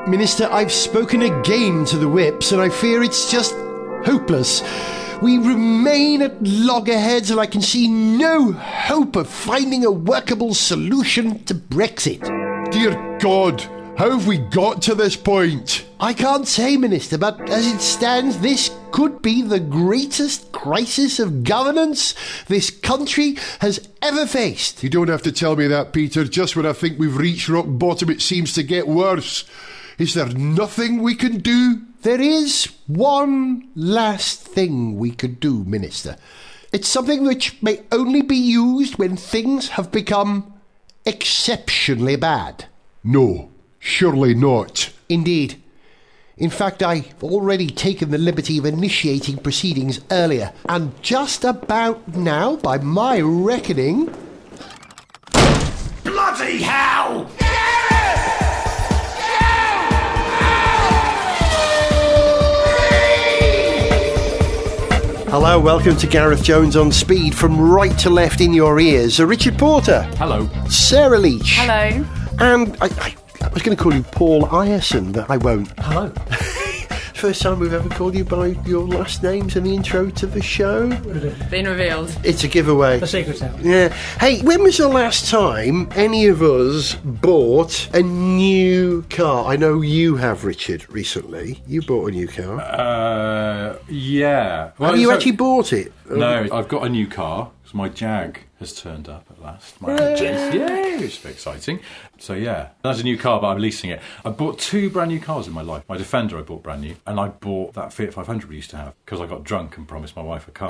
Minister, I've spoken again to the whips, and I fear it's just hopeless. We remain at loggerheads, and I can see no hope of finding a workable solution to Brexit. Dear God, how have we got to this point? I can't say, Minister, but as it stands, this could be the greatest crisis of governance this country has ever faced. You don't have to tell me that, Peter. Just when I think we've reached rock bottom, it seems to get worse. Is there nothing we can do? There is one last thing we could do, Minister. It's something which may only be used when things have become exceptionally bad. No, surely not. Indeed. In fact, I've already taken the liberty of initiating proceedings earlier, and just about now, by my reckoning... Bloody hell! Hello, welcome to Gareth Jones on Speed, from right to left in your ears. Richard Porter. Hello. Sarah Leach. Hello. And I was going to call you Paul Ireson, but I won't. Hello. First time we've ever called you by your last names in the intro to the show. Been revealed. It's a giveaway. The secret's out. Yeah. Hey, when was the last time any of us bought a new car? I know you have, Richard, recently. You bought a new car. Yeah. Well, have you actually bought it? No, I've got a new car. So my Jag has turned up at last. My Yay! Which is very exciting. So yeah, that's a new car, but I'm leasing it. I bought two brand new cars in my life. My Defender I bought brand new, and I bought that Fiat 500 we used to have because I got drunk and promised my wife a car.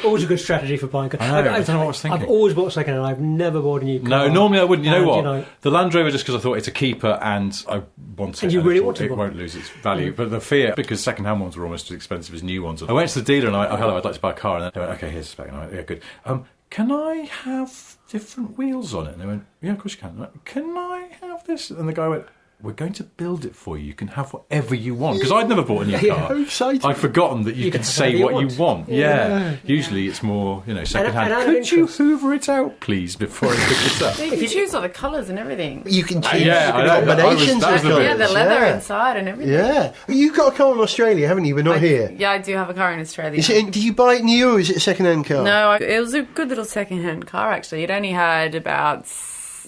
Always a good strategy for buying a car. I don't know what I was thinking. I've always bought second hand. I've never bought a new car. No, normally I wouldn't. You know what? The Land Rover, just because I thought it's a keeper and I want it. And you really want it. It won't lose its value. But the Fiat, because second hand ones were almost as expensive as new ones. I went to the dealer and hello, I'd like to buy a car. And they went, okay, here's the spec. And I went, yeah, good. Can I have different wheels on it? And they went, yeah, of course you can. I went, can I have this? And the guy went, we're going to build it for you. You can have whatever you want. Because I'd never bought a new car. How exciting. I'd forgotten that you could say what you want. Yeah. Usually it's more, second hand. Could you hoover it out, please, before I pick it up? You can choose all the colours and everything. You can choose combinations of colours. Yeah, the leather inside and everything. Yeah. You've got a car in Australia, haven't you? But not here. Yeah, I do have a car in Australia. Did you buy it new or is it a second-hand car? No, it was a good little second-hand car, actually. It only had about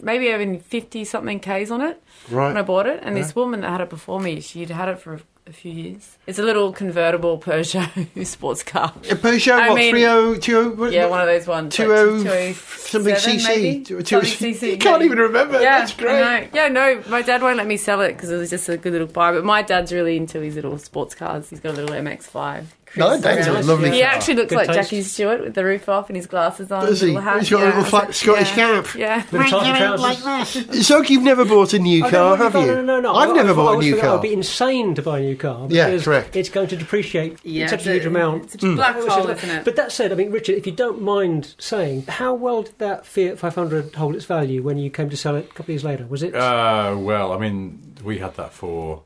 maybe even 50-something Ks on it. Right. When I bought it, and this woman that had it before me, she'd had it for a few years. It's a little convertible Peugeot sports car. A Peugeot, 3020? Yeah, one of those ones. 20 something cc. CC. You can't even remember. Yeah, that's great. Yeah, no, my dad won't let me sell it because it was just a good little buy. But my dad's really into his little sports cars. He's got a little MX-5. No, that's a lovely car. He actually looks Good like taste. Jackie Stewart with the roof off and his glasses on. Does he? Little hat. He's got a little flat Scottish cap. Yeah. With trousers. So you've never bought a new car, have you? No. I've never bought a new car. It would be insane to buy a new car. Yeah, correct. It's going to depreciate in such a huge amount. It's a black hole, isn't it? But that said, I mean, Richard, if you don't mind saying, how well did that Fiat 500 hold its value when you came to sell it a couple of years later? Was it? Well, I mean, we had that for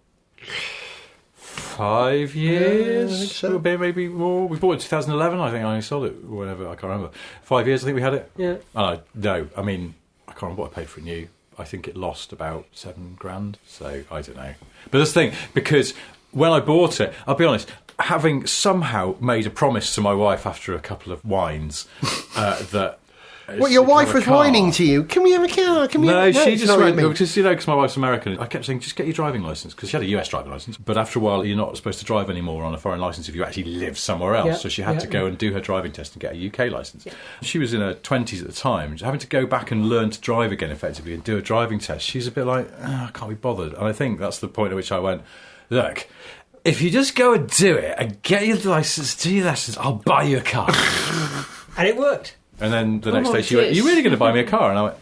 5 years, I think so. Maybe more. We bought it in 2011. I think I only sold it whenever, I can't remember. 5 years, I think we had it. Yeah. No, I mean, I can't remember what I paid for it new. I think it lost about $7,000. So I don't know. But this thing, because when I bought it, I'll be honest, having somehow made a promise to my wife after a couple of wines that. What, your wife was whining to you? Can we have a car? No, she just went, because my wife's American. I kept saying, just get your driving licence, because she had a US driving licence. But after a while, you're not supposed to drive anymore on a foreign licence if you actually live somewhere else. Yeah, so she had to go and do her driving test and get a UK licence. Yeah. She was in her 20s at the time, having to go back and learn to drive again effectively and do a driving test. She's a bit like, I can't be bothered. And I think that's the point at which I went, look, if you just go and do it and get your licence, do your lessons, I'll buy you a car. And it worked. And then the next day she went, are you really going to buy me a car? And I went,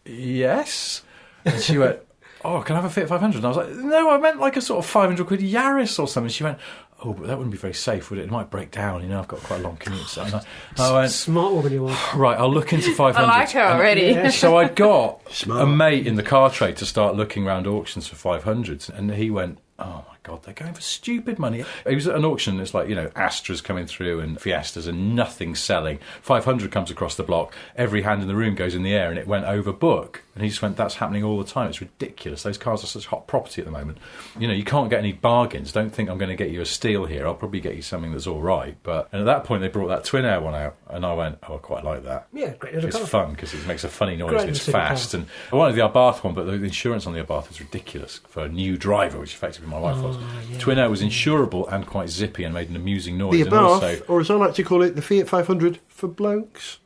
yes. And she went, oh, can I have a Fiat 500? And I was like, no, I meant like a sort of 500 quid Yaris or something. She went, oh, but that wouldn't be very safe, would it? It might break down, I've got quite a long commute. So I went, smart woman you are. Right, I'll look into 500. I like her already. So I got a mate in the car trade to start looking around auctions for 500s. And he went, oh my God, they're going for stupid money. It was at an auction, it's like, Astra's coming through and Fiestas and nothing's selling. 500 comes across the block, every hand in the room goes in the air and it went over book. And he just went, that's happening all the time. It's ridiculous. Those cars are such hot property at the moment. You can't get any bargains. Don't think I'm going to get you a steal here. I'll probably get you something that's all right. And at that point, they brought that twin air one out, and I went, oh, I quite like that. Yeah, great little car. It's fun because it makes a funny noise Great and it's little fast. car. And I wanted the Abarth one, but the insurance on the Abarth was ridiculous for a new driver, which effectively my wife was. Yeah. Twin air was insurable and quite zippy and made an amusing noise. The and Abarth, also, or as I like to call it, the Fiat 500 for blokes.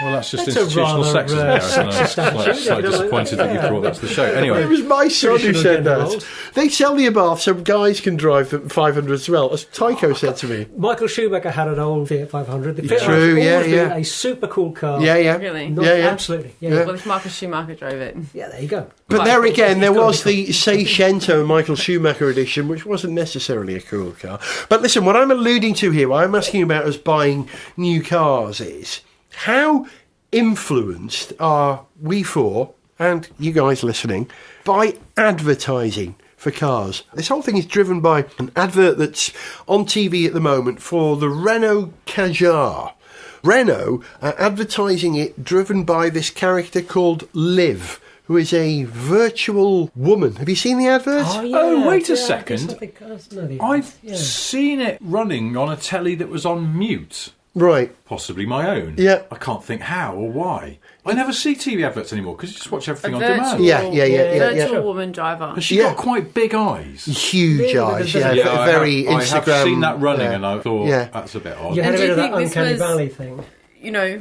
well, that's just That's a institutional rather, sexism there. And sexist I'm attitude, slightly if you don't disappointed like that you that. brought that to the show. It Anyway, was my son who Traditional said gender that. roles. They sell the Abarth so guys can drive the 500 as well, as Tycho said to me. Michael Schumacher had an old Fiat 500. The Fiat True, 500 yeah, always been yeah. a super cool car. Yeah, yeah. Really? Not- Yeah, yeah. Absolutely. Yeah. Yeah. Well, if Marcus Schumacher drove it. Yeah, there you go. But there Right, again, it's there gotta was be the Seicento Michael Schumacher edition, which wasn't necessarily a cool car. But listen, what I'm alluding to here, what I'm asking about us buying new cars is, how influenced are we four, and you guys listening, by advertising for cars? This whole thing is driven by an advert that's on TV at the moment for the Renault Kadjar. Renault are advertising it, driven by this character called Liv, who is a virtual woman. Have you seen the advert? Oh, wait a second. I've Yeah. seen it running on a telly that was on mute. Right. Possibly my own. Yeah. I can't think how or why. I never see TV adverts anymore because you just watch everything on demand. Virtual woman driver. Has she got quite big eyes? Huge Yeah, eyes, there's- yeah, I very have, Instagram. I have seen that running yeah. and I thought, Yeah. that's a bit odd. You had And a do bit you of that think this Uncanny was- Valley thing.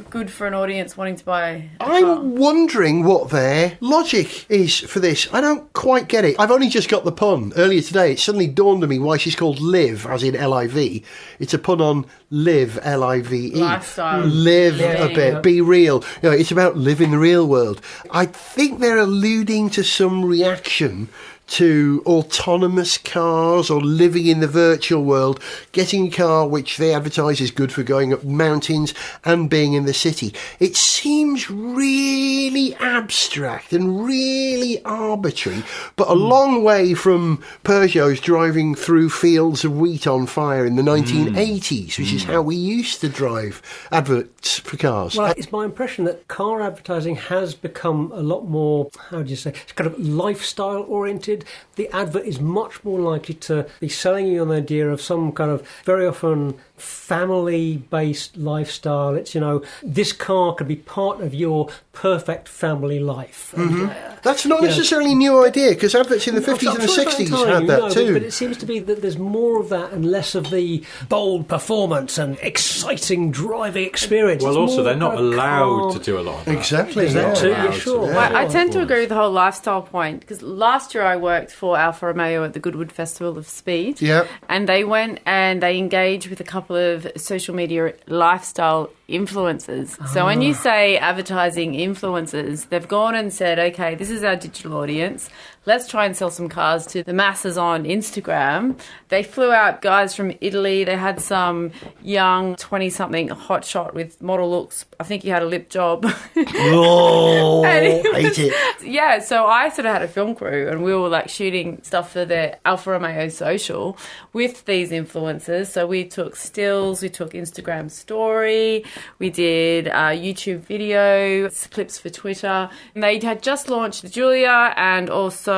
Good for an audience wanting to buy a car. I'm wondering what their logic is for this. I don't quite get it. I've only just got the pun. Earlier today, it suddenly dawned on me why she's called Liv, as in L-I-V. It's a pun on live, L-I-V-E. Lifestyle. Live Yeah, a bit, yeah. be real. It's about living the real world. I think they're alluding to some reaction to autonomous cars or living in the virtual world, getting a car which they advertise is good for going up mountains and being in the city. It seems really abstract and really arbitrary, but a long way from Peugeot's driving through fields of wheat on fire in the 1980s, which is how we used to drive adverts for cars. Well, it's my impression that car advertising has become a lot more, how do you say, it's kind of lifestyle oriented. The advert is much more likely to be selling you an idea of some kind of very often family-based lifestyle. It's, this car could be part of your perfect family life. And, That's not necessarily a new idea, because adverts in the 50s and the 60s had that too. But it seems to be that there's more of that and less of the bold performance and exciting driving experience. Well, It's also, more they're not kind of allowed car- to do a lot of that. Exactly. Is that yeah. too? allowed Yeah, to. sure. Yeah. I tend to Of agree course. with the whole lifestyle point, because last year I worked for Alfa Romeo at the Goodwood Festival of Speed. Yeah. And they went and they engaged with a couple of social media lifestyle influencers. So when you say advertising influencers, they've gone and said, okay, this is our digital audience. Let's try and sell some cars to the masses on Instagram. They flew out guys from Italy. They had some young 20-something hotshot with model looks. I think he had a lip job. Oh, And it hate it. Yeah, so I sort of had a film crew and we were like shooting stuff for the Alfa Romeo social with these influencers. So we took stills, we took Instagram story, we did YouTube video, clips for Twitter. And they had just launched the Giulia and also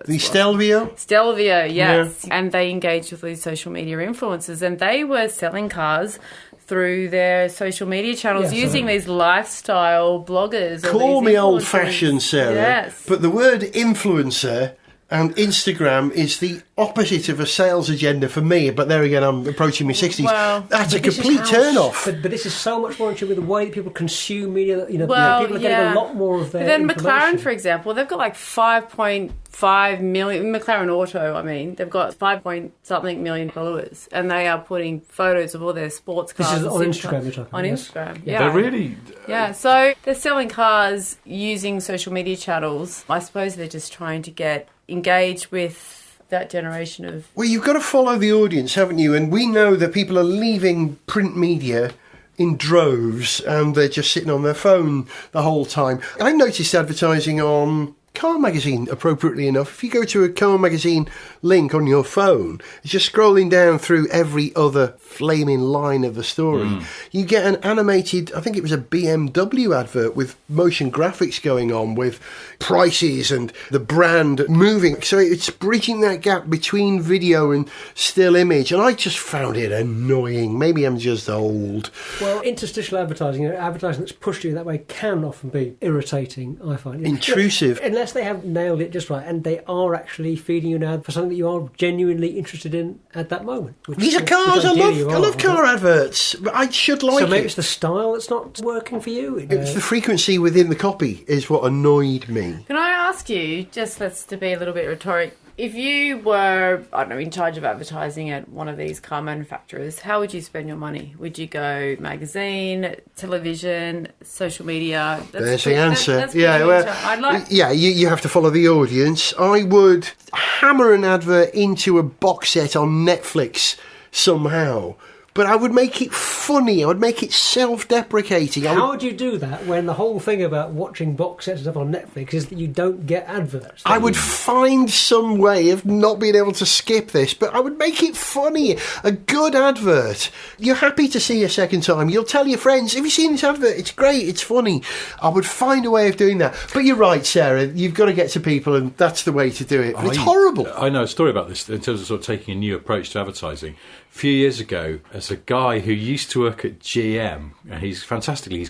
The Stelvio? Stelvio, yes. And they engaged with these social media influencers and they were selling cars through their social media channels using these lifestyle bloggers. or Call these me influencers. old-fashioned, Sarah, Yes. but the word influencer and Instagram is the opposite of a sales agenda for me. But there again, I'm approaching my 60s. Well, That's a But this is complete how- turn-off. But this is so much more in tune with the way that people consume media. Well, people are getting a lot more of their But then information. McLaren, for example, they've got like 5.5 million, McLaren Auto, I mean, they've got 5-point-something million followers and they are putting photos of all their sports This cars. is on and Instagram you're talking On yes. Instagram, Yeah. yeah. They're really... Yeah, so they're selling cars using social media channels. I suppose they're just trying to get engaged with that generation of... Well, you've got to follow the audience, haven't you? And we know that people are leaving print media in droves and they're just sitting on their phone the whole time. I noticed advertising on car magazine, appropriately enough. If you go to a car magazine link on your phone, it's just scrolling down through every other flaming line of the story. You get an animated, I think it was a BMW advert with motion graphics going on, with prices and the brand moving. So it's bridging that gap between video and still image. And I just found it annoying. Maybe I'm just old. Well, interstitial advertising, advertising that's pushed you that way can often be irritating, I find. Intrusive. Unless they have nailed it just right and they are actually feeding you an ad for something that you are genuinely interested in at that moment. These are cars. I love car adverts. I should like it. So maybe it's the style that's not working for you. It's the frequency within the copy is what annoyed me. Can I ask you, just to be a little bit rhetoric, if you were, I don't know, in charge of advertising at one of these car manufacturers, how would you spend your money? Would you go magazine, television, social media? There's the answer. Yeah, you have to follow the audience. I would hammer an advert into a box set on Netflix somehow. But I would make it funny. I would make it self-deprecating. How would you do that when the whole thing about watching box sets and stuff on Netflix is that you don't get adverts? I would find some way of not being able to skip this, but I would make it funny. A good advert. You're happy to see a second time. You'll tell your friends, have you seen this advert? It's great. It's funny. I would find a way of doing that. But you're right, Sarah. You've got to get to people, and that's the way to do it. But it's horrible. I know a story about this in terms of sort of taking a new approach to advertising. A few years ago, as a guy who used to work at GM, and he's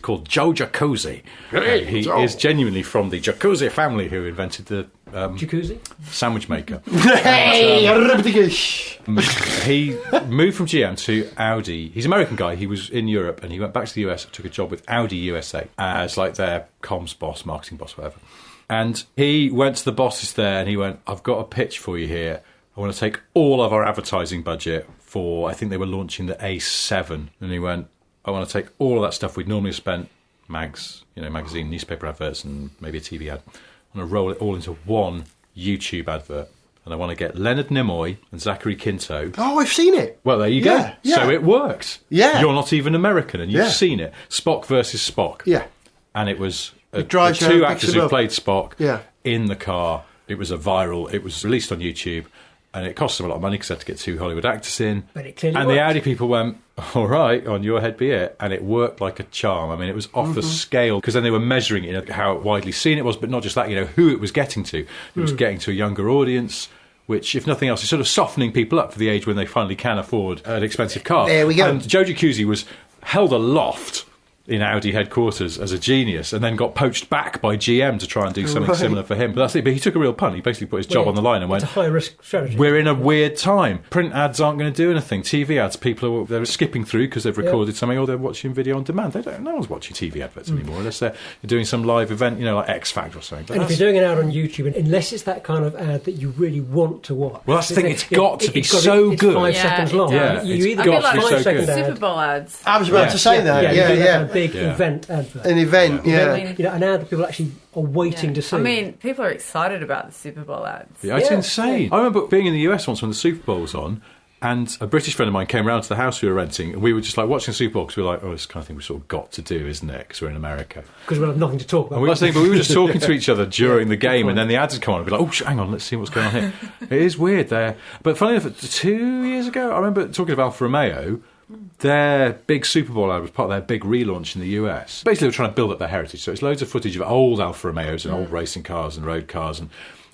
called Joe Jacuzzi. He is genuinely from the Jacuzzi family who invented the jacuzzi sandwich maker. Hey, he moved from GM to Audi. He's an American guy. He was in Europe and he went back to the US and took a job with Audi USA as like their comms boss, marketing boss, whatever. And he went to the bosses there and he went, I've got a pitch for you here. I want to take all of our advertising budget for, I think they were launching the A7. And he went, I want to take all of that stuff we'd normally have spent, magazine, newspaper adverts and maybe a TV ad. I want to roll it all into one YouTube advert. And I want to get Leonard Nimoy and Zachary Quinto. Oh, I've seen it. Well, there you go. Yeah. So it works. Yeah. You're not even American and you've seen it. Spock versus Spock. Yeah. And it was the drives two around, actors who played Spock in the car. It was it was released on YouTube. And it cost them a lot of money because they had to get 2 Hollywood actors in. But it clearly and worked. The Audi people went, all right, on your head be it. And it worked like a charm. I mean, it was off the scale because then they were measuring it, how widely seen it was, but not just that, who it was getting to. It was getting to a younger audience, which, if nothing else, is sort of softening people up for the age when they finally can afford an expensive car. There we go. And Joe Jacuzzi was held aloft in Audi headquarters as a genius and then got poached back by GM to try and do something similar for him. But that's it. But he took a real punt. He basically put his job on the line and went, it's a high-risk strategy. We're in a weird time. Print ads aren't going to do anything. TV ads, they're skipping through because they've recorded something or they're watching video on demand. No one's watching TV adverts anymore unless they're doing some live event, like X Factor or something. But and if you're doing an ad on YouTube, unless it's that kind of ad that you really want to watch. Well, that's the thing. It's got to be so good. 5 seconds long. Yeah, you either got got to be 5 so second good. ad. Super Bowl ads. I was about to say that. Yeah. A big event advert. An event, yeah. An ad that people actually are waiting to see. I mean, people are excited about the Super Bowl ads. Yeah, it's insane. I remember being in the US once when the Super Bowl was on, and a British friend of mine came round to the house we were renting, and we were just like watching the Super Bowl because we were like, this kind of thing we've sort of got to do, isn't it? Because we're in America. Because we'll have nothing to talk about. And we were just talking to each other during the game, and then the ads would come on and be like, hang on, let's see what's going on here. It is weird there. But funny enough, 2 years ago, I remember talking of Alfa Romeo. Their big Super Bowl ad was part of their big relaunch in the US. Basically, they were trying to build up their heritage. So it's loads of footage of old Alfa Romeos and old racing cars and road cars. And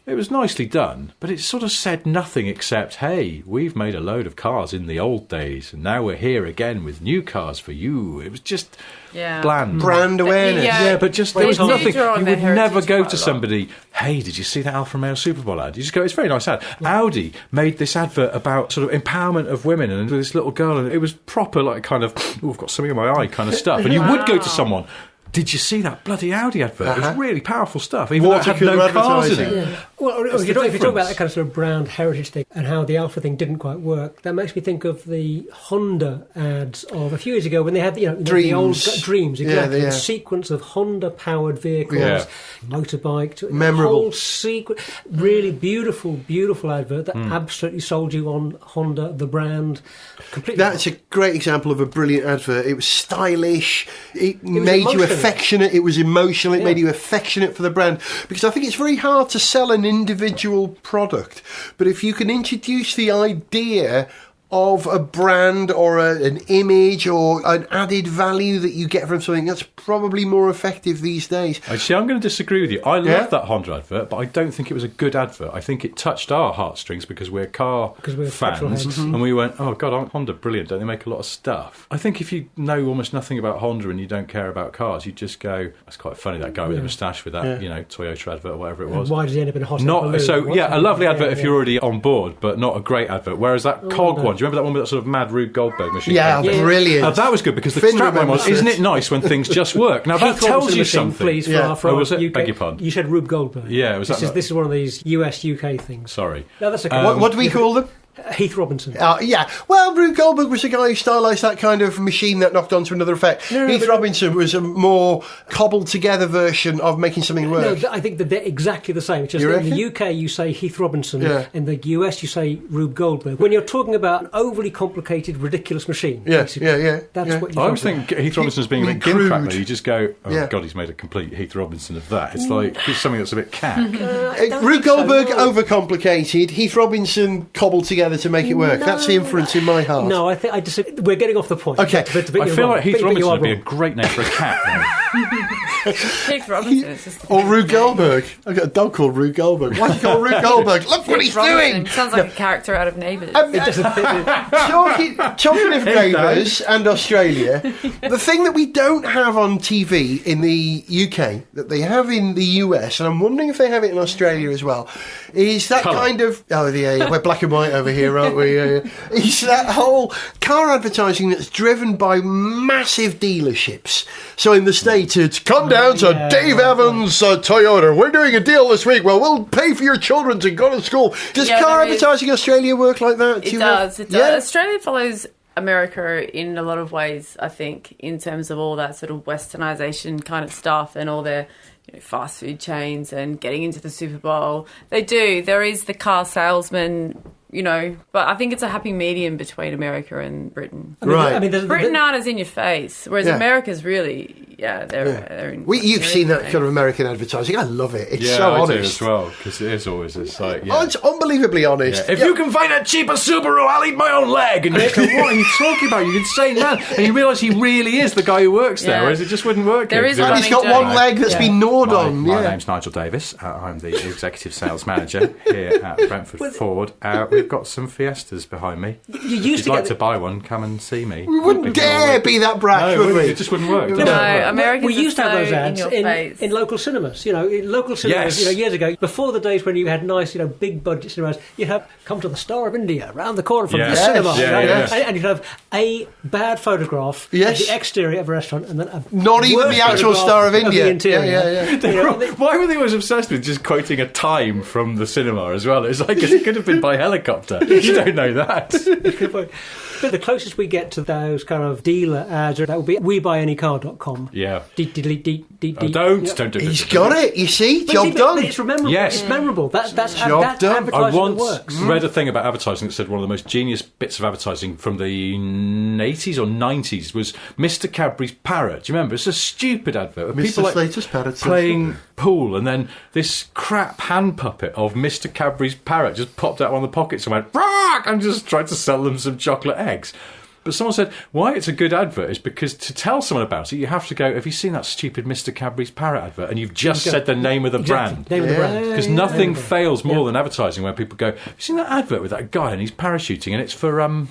it was nicely done, but it sort of said nothing except, hey, we've made a load of cars in the old days, and now we're here again with new cars for you. It was just bland. Brand awareness. But just there was nothing. You would never go to somebody, hey, did you see that Alfa Romeo Super Bowl ad? You just go, it's a very nice ad. Audi made this advert about sort of empowerment of women and with this little girl, and it was proper, like kind of, I've got something in my eye kind of stuff. And you would go to someone, did you see that bloody Audi advert? It was really powerful stuff, even though it had no cars in it. Yeah. Well, if you talk about that kind of sort of brand heritage thing and how the Alpha thing didn't quite work, that makes me think of the Honda ads of a few years ago when they had the old Dreams, exactly, the sequence of Honda-powered vehicles, motorbike, memorable whole sequence, really beautiful advert that absolutely sold you on Honda, the brand. Completely. That's a great example of a brilliant advert. It was stylish. It made you a affectionate, it was emotional, it made you affectionate for the brand. Because I think it's very hard to sell an individual product. But if you can introduce the idea of a brand or an image or an added value that you get from something, that's probably more effective these days. Actually, I'm going to disagree with you. I love that Honda advert, but I don't think it was a good advert. I think it touched our heartstrings because we're car fans, and we went, oh God, aren't Honda brilliant? Don't they make a lot of stuff? I think if you know almost nothing about Honda and you don't care about cars, you just go, that's quite funny, that guy with the moustache with that, Toyota advert or whatever it was. Why does he end up in a hot a lovely advert if you're already on board, but not a great advert. Whereas that cog one, do you remember that one with that sort of mad Rube Goldberg machine? Yeah, brilliant. That was good because the strapline was, isn't it nice when things just work? Now that tells you something. Please, for was it? UK, Beg your pardon. You said Rube Goldberg. Yeah, was this is one of these US-UK things. Sorry. No, that's okay. What do we call them? Heath Robinson. Yeah. Well, Rube Goldberg was the guy who stylised that kind of machine that knocked onto another effect. Heath Robinson was a more cobbled together version of making something work. No, I think that they're exactly the same. It's just in the UK you say Heath Robinson, in the US you say Rube Goldberg. When you're talking about an overly complicated, ridiculous machine, that's what you I always think Heath Robinson's being a bit gimcrack. You just go, oh God, he's made a complete Heath Robinson of that. It's like it's something that's a bit cack. Rube Goldberg overcomplicated, Heath Robinson cobbled together to make it work. No, that's the inference in my heart. No, I think I disagree. We're getting off the point. Okay. I feel like Heath Robinson would be a great name for a cat. Heath Robinson. Or Rube Goldberg. I've got a dog called Rube Goldberg. Why do you call Rube Goldberg? Look what he's doing! Sounds like a character out of Neighbours. Talking of Neighbours and Australia, the thing that we don't have on TV in the UK, that they have in the US, and I'm wondering if they have it in Australia as well, is that kind of... Oh, yeah, we're black and white over here, aren't we? Is that whole car advertising that's driven by massive dealerships. So in the States, it's come down to Dave Evans' Toyota. We're doing a deal this week. Well, we'll pay for your children to go to school. Does car advertising in Australia work like that? It does. Australia follows America in a lot of ways, I think, in terms of all that sort of westernisation kind of stuff and all their fast food chains and getting into the Super Bowl. They do. There is the car salesman, but I think it's a happy medium between America and Britain. Britain aren't as in your face, whereas America's really, they're in... You've seen that kind of American advertising. I love it. It's so honest. I do as well, because it is always this it's unbelievably honest. If you can find a cheaper Subaru, I'll eat my own leg. And you go, what are you talking about? You insane man. And you realise he really is the guy who works there, whereas it just wouldn't work. He's got one leg that's been gnawed on. My name's Nigel Davis. I'm the executive sales manager here at Brentford Ford. We've got some Fiestas behind me. If you'd like to buy one, come and see me. We wouldn't dare be that brash, would we? It just wouldn't work. Americans we used to have those ads in local cinemas. In local cinemas, years ago, before the days when you had nice, big budget cinemas, you'd have come to the Star of India round the corner from the cinema, and you'd have a bad photograph of the exterior of a restaurant, and then not even the actual Star of India. The interior. Why were they always obsessed with just quoting a time from the cinema as well? It's like it could have been by helicopter. You don't know that. But the closest we get to those kind of dealer ads, that would be WeBuyAnyCar.com. Yeah. Don't do it. He's got it, you see? Job done. It's memorable. Yes. It's memorable. That's job done. I once works. read a thing about advertising that said one of the most genius bits of advertising from the 80s or 90s was Mr. Cadbury's Parrot. Do you remember? It's a stupid advert. Of people Slater's Parrot. Playing pool, and then this crap hand puppet of Mr. Cadbury's Parrot just popped out of one of the pockets and went, "Rock!" and just tried to sell them some chocolate eggs. But someone said, why it's a good advert is because to tell someone about it, you have to go, have you seen that stupid Mr. Cadbury's Parrot advert? And you've just said the name of the brand. Name of the brand. Because nothing fails more than advertising where people go, have you seen that advert with that guy and he's parachuting and it's for, I don't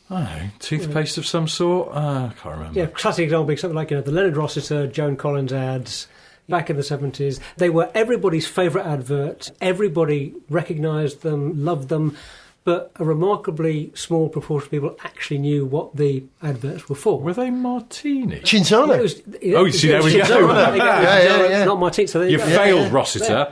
know, toothpaste of some sort? I can't remember. Yeah, classic example being something like the Leonard Rossiter, Joan Collins ads. Back in the 70s, they were everybody's favourite adverts. Everybody recognised them, loved them, but a remarkably small proportion of people actually knew what the adverts were for. Were they martini? Cinzano. There we go. Yeah. Not martini. So you failed, Rossiter.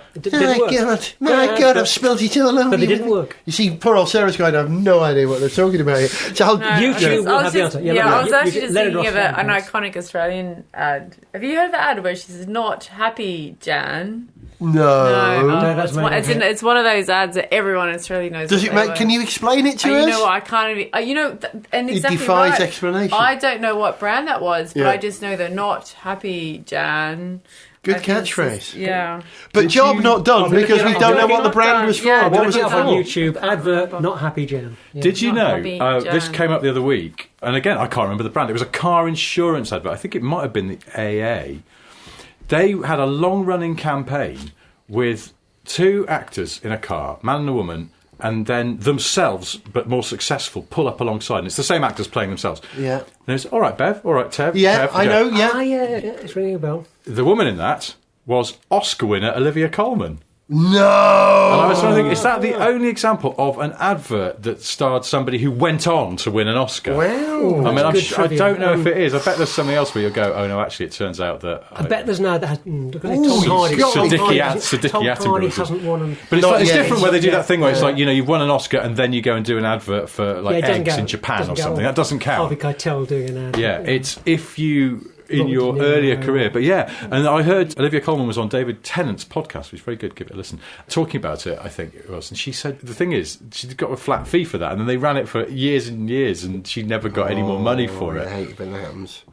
My God, I've spilled it all over. But they didn't work. You see, poor old Sarah's going to have no idea what they're talking about here. So YouTube will have the answer. I was actually just thinking of an iconic Australian ad. Have you heard the ad where she says, "Not happy, Jan"? No. that's It's one of those ads that everyone in Australia knows. Does it make? Can you explain it to us? You know what? I can't even. And exactly It defies right. explanation. I don't know what brand that was, but Yeah. I just know they're not happy, Jan. Good I think it's catchphrase. just- Yeah. But job not done because we don't know what the brand was for. Yeah, What was it Up on for? YouTube, advert, not happy Jan. Yeah. Did you Not know, happy, this Jan. came up the other week, and again, I can't remember the brand. It was a car insurance advert. I think it might have been the AA. They had a long-running campaign with two actors in a car, man and a woman, and then themselves, but more successful, pull up alongside. And it's the same actors playing themselves. Yeah. And it's, all right, Bev, all right, Tev. Yeah, Kev, I go." know. Yeah. Yeah, it's ringing a bell. The woman in that was Oscar winner Olivia Colman. No. And I was trying to think, is that the only example of an advert that starred somebody who went on to win an Oscar? Well, I mean, That's good I trivia. don't know if it is. I bet there's something else where you'll go, oh no, actually it turns out that... I bet there's no. That has, look at Ooh, Tom Hardy. Sir Tom Dickie Hardy At- Sir Dickie Tom Hardy Attenborough. hasn't won. And, But it's, Not like, it's yet. different where they do Yeah. that thing where it's like, you've won an Oscar and then you go and do an advert for like it doesn't eggs go- in Japan doesn't or go something. on That doesn't count. Harvey Keitel doing an ad. Yeah, it's if you... in Robert your De Niro, earlier yeah. career. But yeah, and I heard Olivia Colman was on David Tennant's podcast, which is very good, give it a listen, talking about it, I think it was. And she said, the thing is, she got a flat fee for that, and then they ran it for years and years, and she never got any more money for I it. hate when that happens.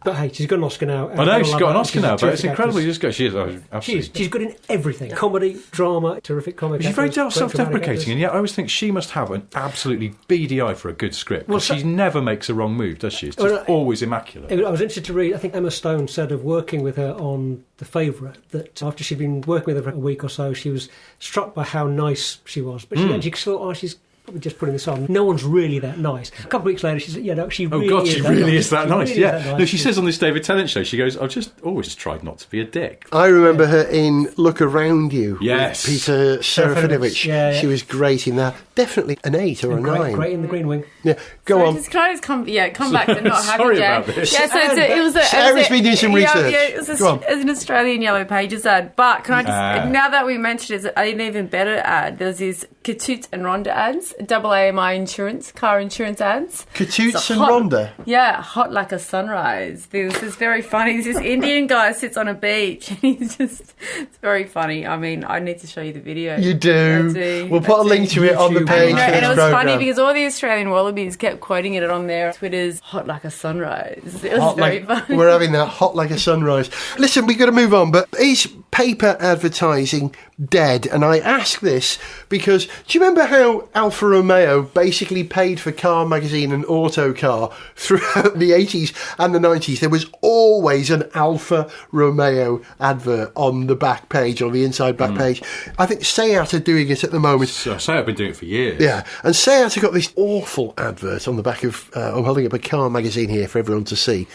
But hey, she's got an Oscar now. I know, she's got an Oscar now, a but it's terrific incredible. You actress. just go, she is, oh, absolutely. She's good in everything. Comedy, drama, terrific comic. She's very actress, great self-deprecating, dramatic and yet I always think she must have an absolutely beady eye for a good script. Well, Because she never makes a wrong move, does she? It's just Well, always immaculate. I was interested to read, I think Emma Stone said of working with her on The Favourite, that after she'd been working with her for a week or so, she was struck by how nice she was. But she thought, oh, she's probably just putting this on. No one's really that nice. A couple of weeks later, she said, yeah, no, she Oh really God, is she that really nice. is that She nice. really is Yeah. that nice. No, she says on this David Tennant show, she goes, I've just always tried not to be a dick. I remember her in Look Around You. Yes. With Peter Serafinovich. Yeah, yeah. She was great in that. Definitely an 8 or a 9. Great in The Green Wing. Yeah. Go So on. Can I just come back to not happy Sorry Jan? about this. Yeah, so it was a... Sarah's been doing some research. Yeah, it was Go on. an Australian Yellow Pages ad. But can I just... Now that we mentioned it, it's an even better ad. There's these Katoot and Rhonda ads, double AMI insurance, car insurance ads. Katoots It's a and hot- Rhonda. Yeah, hot like a sunrise. This is very funny. This Indian guy sits on a beach and he's just... It's very funny. I mean, I need to show you the video. You do. I do. We'll put a link to it on the YouTube. page And, for and this it was programme. funny because all the Australian wallabies kept quoting it on their Twitters, hot like a sunrise. It was Hot very like, funny. we're having that hot like a sunrise. Listen, we've got to move on, but is paper advertising dead? And I ask this because do you remember how Alfa Romeo basically paid for Car Magazine and Autocar throughout the 80s and the 90s? There was always an Alfa Romeo advert on the back page, or the inside back page. I think Seat are doing it at the moment. So I say I've been doing it for years. Yeah, and Seat have got this awful advert on the back of... I'm holding up a Car Magazine here for everyone to see.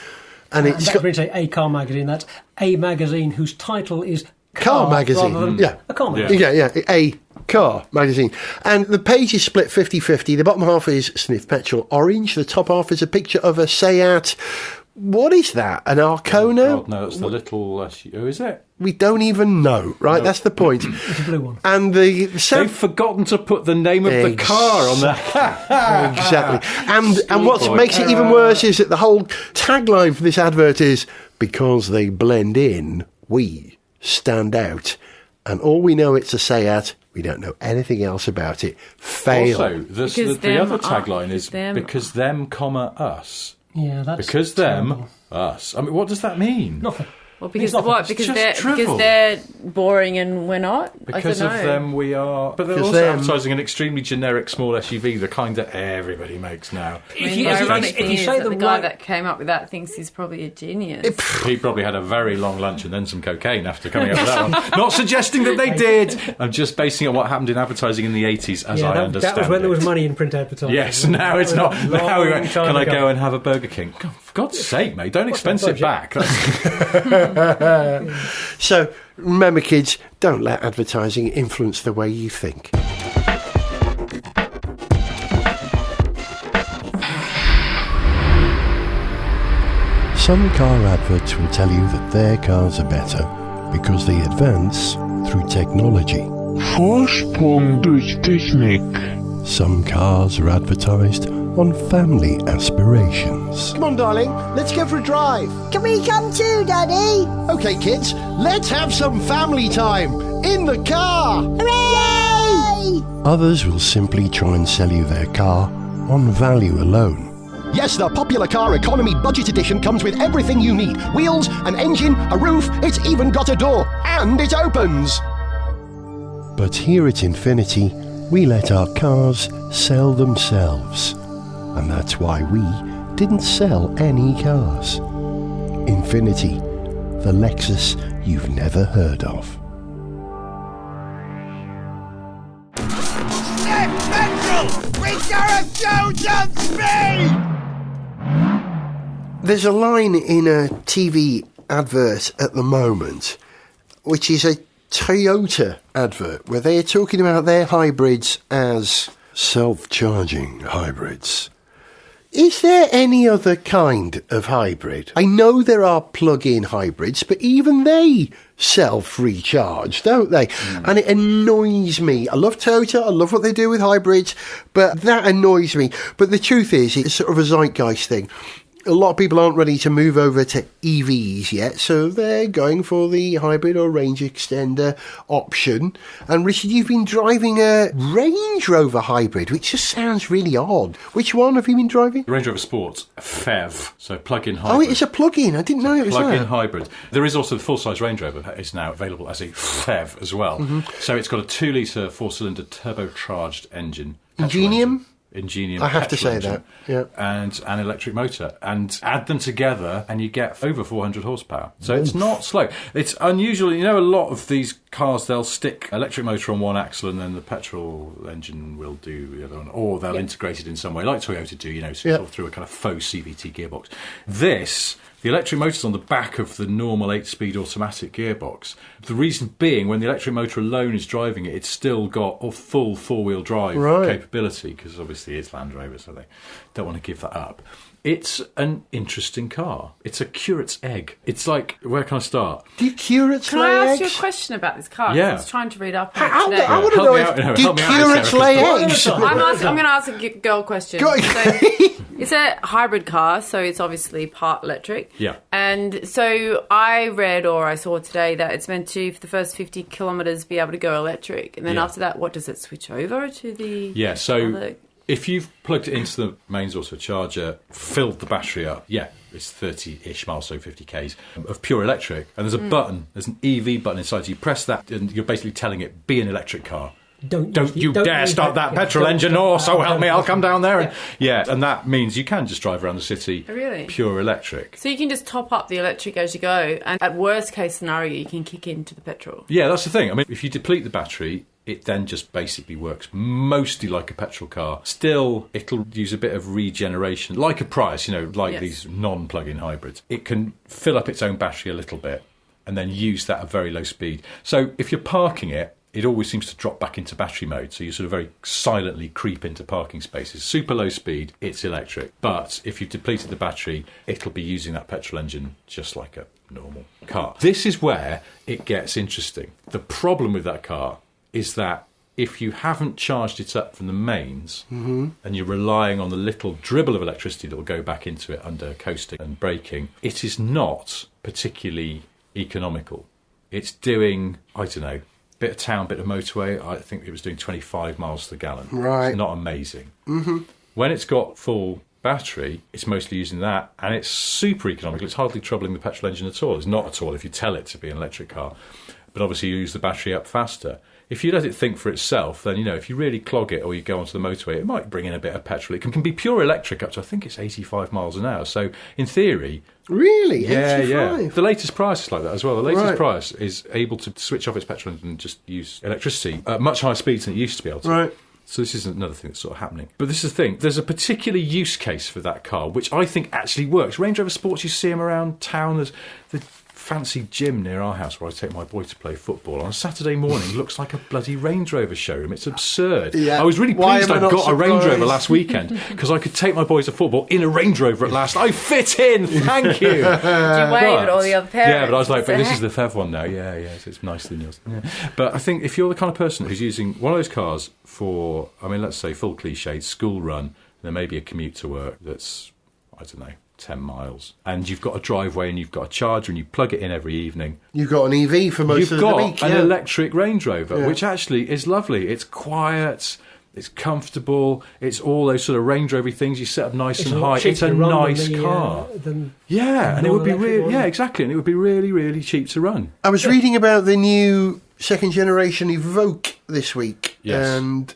And it's That's got... when you say a car magazine, that's a magazine whose title is Car Magazine. rather than Yeah. a car magazine. Yeah, a Car Magazine. And the page is split 50-50. The bottom half is Sniff Petrol Orange. The top half is a picture of a Seat. What is that? An Arcona? God, no, that's the little... who is it? We don't even know, right? That's the point. It's a blue one. And the They've forgotten to put the name of the car on there. Exactly. And what boy. makes it even worse is that the whole tagline for this advert is, because they blend in, we stand out. And all we know it's a Seat, we don't know anything else about it. Fail. Also, Because the them other are- tagline is them- because them, comma, us. Yeah, that's Because terrible. them, us. I mean, what does that mean? Nothing. Well, because It's not- what? it's Because just drivel. they're boring and we're not. Because I of don't know. them, we are. But they're Because also them- advertising an extremely generic small SUV, the kind that everybody makes now. I mean, you- the if you- ironic if thing you is say that the the guy right- that came up with that thinks he's probably a genius. He probably had a very long lunch and then some cocaine after coming up with that one. Not suggesting that they did. I'm just basing it on what happened in advertising in the 80s, as I understand that was when it. there was money in print advertising. Yes, now it's not. That was a Now we long went, time can I ago. go and have a Burger King? God, for God's sake, mate, don't expense it back. So remember, kids, don't let advertising influence the way you think. Some car adverts will tell you that their cars are better because they advance through technology. Vorsprung durch Technik. Some cars are advertised on family aspirations. Come on, darling, let's go for a drive. Can we come too, Daddy? Okay, kids, let's have some family time in the car. Hooray! Others will simply try and sell you their car on value alone. Yes, the popular car economy budget edition comes with everything you need. Wheels, an engine, a roof, it's even got a door, and it opens. But here at Infinity, we let our cars sell themselves. And that's why we didn't sell any cars. Infinity, the Lexus you've never heard of. Sniff Petrol with Gareth Jones on speed! There's a line in a TV advert at the moment, which is a Toyota advert, where they're talking about their hybrids as self-charging hybrids. Is there any other kind of hybrid? I know there are plug-in hybrids, but even they self-recharge, don't they? And it annoys me. I love Toyota, I love what they do with hybrids, but that annoys me. But the truth is, it's sort of a zeitgeist thing. A lot of people aren't ready to move over to EVs yet, so they're going for the hybrid or range extender option. And Richard, you've been driving a Range Rover hybrid, which just sounds really odd. Which one have you been driving? Range Rover Sport PHEV, so plug-in hybrid. Oh, it's a plug-in. I didn't know it was Plug-in that. hybrid. There is also the full-size Range Rover is now available as a PHEV as well. So it's got a 2-litre 4-cylinder turbocharged engine. Ingenium? Ingenium. I have to petrol say engine, that, yeah. And an electric motor, and add them together, and you get over 400 horsepower. So it's not slow. It's unusual. You know, a lot of these cars, they'll stick electric motor on one axle, and then the petrol engine will do the other one, or they'll integrate it in some way, like Toyota do. You know, sort of through a kind of faux CVT gearbox. The electric motor's on the back of the normal 8-speed automatic gearbox. The reason being, when the electric motor alone is driving it, it's still got a full 4-wheel drive capability, because obviously it's Land Rover, so they don't want to give that up. It's an interesting car. It's a curate's egg. It's like, where can I start? Do curates Can lay I ask eggs? you a question about this car? 'Cause Yeah. I was trying to read up on it I today. want to Help know me if out, no, do help me out, curates Sarah, lay because- eggs? I'm going to ask a girl question. Go on. So, it's a hybrid car, so it's obviously part electric. Yeah. And so I read or I saw today that it's meant to, for the first 50 kilometres, be able to go electric. And then after that, what does it switch over to the... Yeah, so other... if you've plugged it into the mains auto charger, filled the battery up, it's 30-ish miles, so 50 Ks of pure electric. And there's a button, there's an EV button inside. So you press that and you're basically telling it, be an electric car. Don't you dare start that petrol engine, or so help me, I'll come down there. And that means you can just drive around the city pure electric. So you can just top up the electric as you go, and at worst case scenario, you can kick into the petrol. Yeah, that's the thing. I mean, if you deplete the battery, it then just basically works mostly like a petrol car. Still, it'll use a bit of regeneration, like a Prius, these non-plug-in hybrids. It can fill up its own battery a little bit and then use that at very low speed. So if you're parking it, it always seems to drop back into battery mode, so you sort of very silently creep into parking spaces. Super low speed, it's electric. But if you've depleted the battery, it'll be using that petrol engine just like a normal car. This is where it gets interesting. The problem with that car is that if you haven't charged it up from the mains and you're relying on the little dribble of electricity that will go back into it under coasting and braking, it is not particularly economical. It's doing, I don't know, bit of town, bit of motorway. I think it was doing 25 miles to the gallon. Right. It's not amazing. When it's got full battery, it's mostly using that, and it's super economical. It's hardly troubling the petrol engine at all. It's not at all if you tell it to be an electric car. But obviously you use the battery up faster. If you let it think for itself, then, if you really clog it or you go onto the motorway, it might bring in a bit of petrol. It can be pure electric up to, I think it's 85 miles an hour. So, in theory... Really? Yeah, 85? yeah. The latest Prius is like that as well. The latest Prius is able to switch off its petrol engine and just use electricity at much higher speeds than it used to be able to. Right. So this is another thing that's sort of happening. But this is the thing. There's a particular use case for that car, which I think actually works. Range Rover Sports, you see them around town. There's the fancy gym near our house where I take my boy to play football on a Saturday morning. Looks like a bloody Range Rover showroom. It's absurd. Yeah. I was really pleased I not got a Range surprised? Rover last weekend because I could take my boys to football in a Range Rover at last. I fit in, thank you. Did you wave at all the other parents? Yeah, but I was like, but this is the PHEV one now. Yeah, so it's nicer than yours. Yeah. But I think if you're the kind of person who's using one of those cars for, let's say full cliche, school run, and then maybe a commute to work that's, I don't know, 10 miles. And you've got a driveway and you've got a charger and you plug it in every evening. You've got an EV for most of the week. You've got an electric Range Rover, which actually is lovely. It's quiet, it's comfortable, it's all those sort of Range Rover things. You set up nice and high. It's a nice car. And it would be really, exactly, and it would be really, really cheap to run. I was reading about the new second generation Evoque this week, and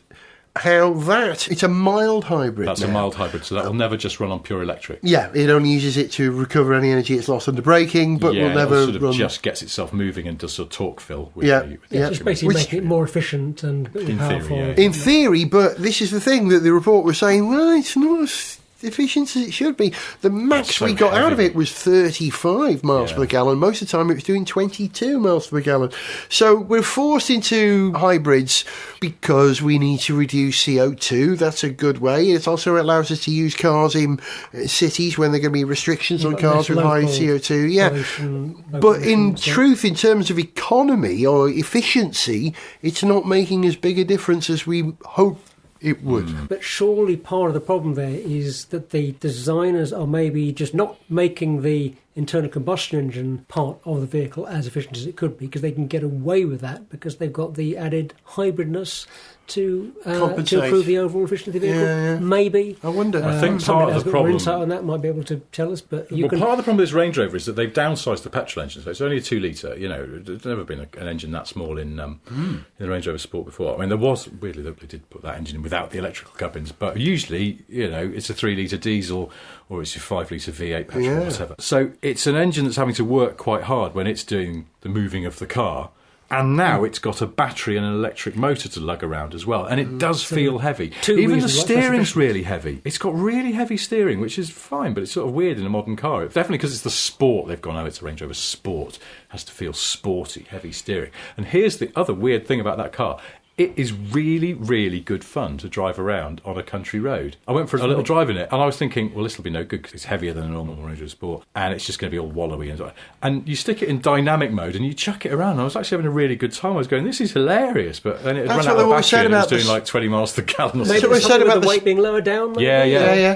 how it's a mild hybrid. That's now. a mild hybrid, so that will never just run on pure electric. Yeah, it only uses it to recover any energy it's lost under braking, but will never it sort of run. just gets itself moving and does a torque fill. With Just basically making it more efficient and powerful. Theory, in theory, but this is the thing that the report was saying, well, it's not as efficient as it should be. The max we got out of it was 35 miles per gallon. Most of the time it was doing 22 miles per gallon. So we're forced into hybrids because we need to reduce CO2. That's a good way. It also allows us to use cars in cities when there are going to be restrictions on cars with high CO2. But in truth, in terms of economy or efficiency, it's not making as big a difference as we hope it would. But surely part of the problem there is that the designers are maybe just not making the internal combustion engine part of the vehicle as efficient as it could be, because they can get away with that because they've got the added hybridness to improve the overall efficiency of the vehicle. Maybe. I wonder. I think part of the problem... insight on that might be able to tell us, but part of the problem with this Range Rover is that they've downsized the petrol engine, so it's only a 2-litre. You know, there's never been an engine that small in the Range Rover Sport before. I mean, there was, weirdly, they did put that engine in without the electrical gubbins, but usually, you know, it's a 3-litre diesel or it's your 5-litre V8 petrol or whatever. So it's an engine that's having to work quite hard when it's doing the moving of the car. And now it's got a battery and an electric motor to lug around as well. And it does feel heavy. Even the steering's really heavy. It's got really heavy steering, which is fine, but it's sort of weird in a modern car. Definitely because it's the Sport they've gone, it's a Range Rover Sport. It has to feel sporty, heavy steering. And here's the other weird thing about that car. It is really, really good fun to drive around on a country road. I went for a little drive in it, and I was thinking, well, this will be no good because it's heavier than a normal Range Rover Sport, and it's just going to be all wallowy. And you stick it in dynamic mode, and you chuck it around. And I was actually having a really good time. I was going, this is hilarious. But then it had run out of battery, and it was doing like 20 miles to the gallon or something. Maybe it's something about the weight being lower down? Yeah.